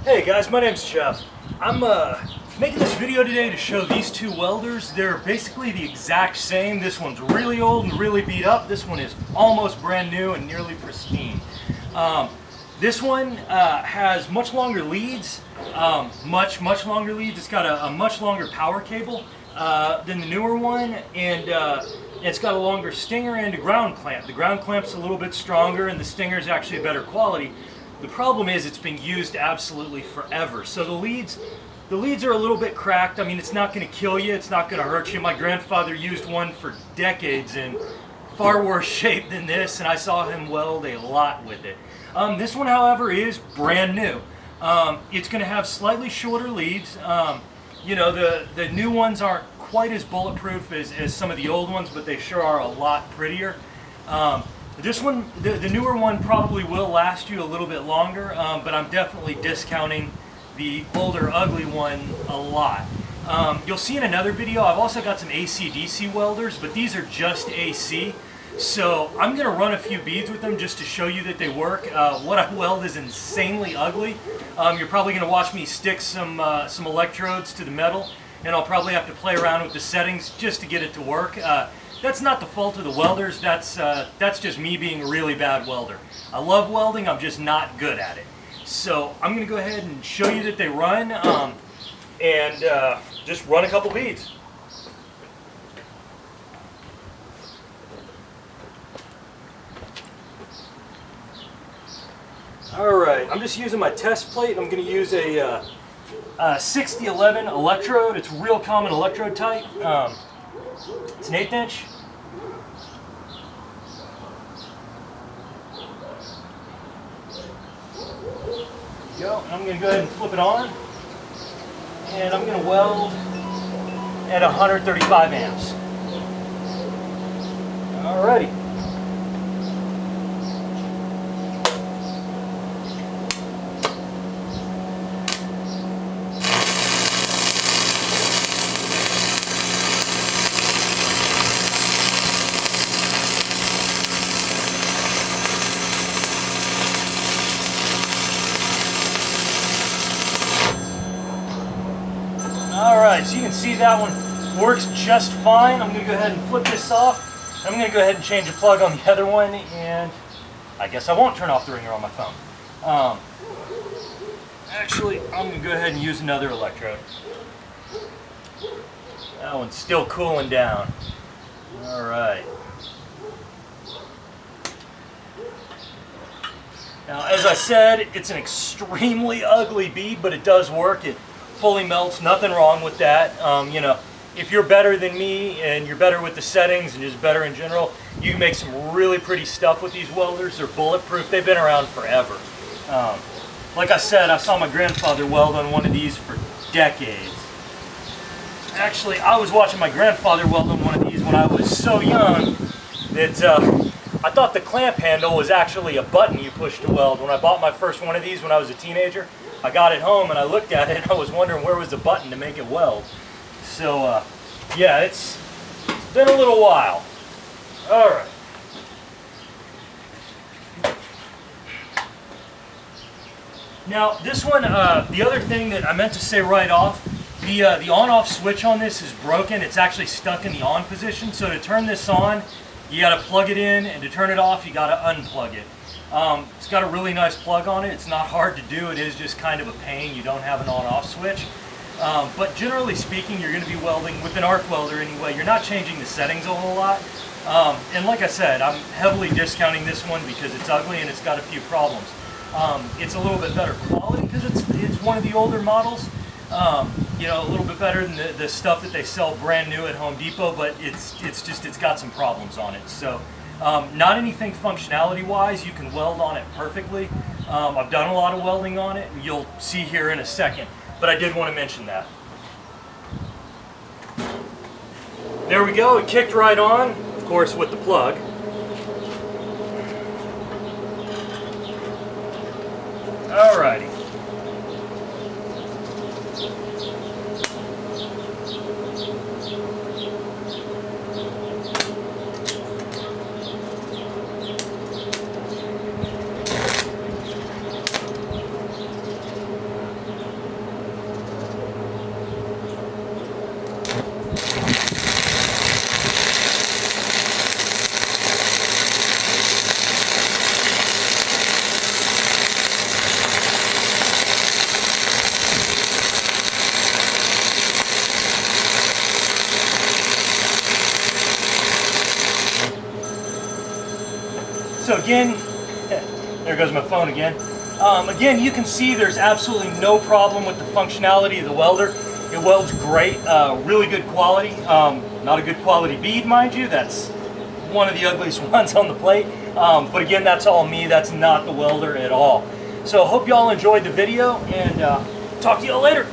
Hey guys, my name's Jeff. I'm making this video today to show these two welders. They're basically the exact same. This one's really old and really beat up. This one is almost brand new and nearly pristine. This one has much longer leads, much longer leads. It's got a much longer power cable than the newer one, and it's got a longer stinger and a ground clamp. The ground clamp's a little bit stronger and the stinger is actually a better quality. The problem is it's been used absolutely forever. So the leads are a little bit cracked. I mean, it's not going to kill you. It's not going to hurt you. My grandfather used one for decades in far worse shape than this, and I saw him weld a lot with it. This one, however, is brand new. It's going to have slightly shorter leads. You know, the new ones aren't quite as bulletproof as some of the old ones, but they sure are a lot prettier. This one, the newer one, probably will last you a little bit longer, but I'm definitely discounting the older, ugly one a lot. You'll see in another video, I've also got some AC/DC welders, but these are just AC. So I'm going to run a few beads with them just to show you that they work. What I weld is insanely ugly. You're probably going to watch me stick some electrodes to the metal, and I'll probably have to play around with the settings just to get it to work. That's not the fault of the welders. That's just me being a really bad welder. I love welding, I'm just not good at it. So I'm going to go ahead and show you that they run, and just run a couple beads. Alright, I'm just using my test plate. I'm going to use a 6011 electrode. It's a real common electrode type. It's an 1/8 inch. Go. I'm going to go ahead and flip it on, and I'm going to weld at 135 amps. Alrighty. Alright, so you can see that one works just fine. I'm going to go ahead and flip this off. I'm going to go ahead and change the plug on the other one, and I guess I won't turn off the ringer on my phone. Actually, I'm going to go ahead and use another electrode. That one's still cooling down. Alright. Now, as I said, it's an extremely ugly bead, but it does work. It fully melts, nothing wrong with that. You know, if you're better than me and you're better with the settings and just better in general, you can make some really pretty stuff with these welders. They're bulletproof. They've been around forever. Like I said, I saw my grandfather weld on one of these for decades. Actually, I was watching my grandfather weld on one of these when I was so young that I thought the clamp handle was actually a button you push to weld. When I bought my first one of these when I was a teenager, I got it home and I looked at it and I was wondering where was the button to make it weld. So yeah, it's been a little while. Alright. Now this one, the other thing that I meant to say right off, the on-off switch on this is broken. It's actually stuck in the on position. So to turn this on, you got to plug it in, and to turn it off, you got to unplug it. It's got a really nice plug on it. It's not hard to do. It is just kind of a pain. You don't have an on-off switch. But generally speaking, you're going to be welding with an arc welder anyway. You're not changing the settings a whole lot. And like I said, I'm heavily discounting this one because it's ugly and it's got a few problems. It's a little bit better quality because it's one of the older models. You know, a little bit better than the stuff that they sell brand new at Home Depot, but it's got some problems on it. So not anything functionality wise. You can weld on it perfectly. I've done a lot of welding on it, and you'll see here in a second, but I did want to mention that. There we go, it kicked right on, of course with the plug. Alrighty. So again, there goes my phone again. Again, you can see there's absolutely no problem with the functionality of the welder. It welds great, really good quality. Not a good quality bead, mind you. That's one of the ugliest ones on the plate. But again, that's all me. That's not the welder at all. So hope y'all enjoyed the video, and talk to y'all later.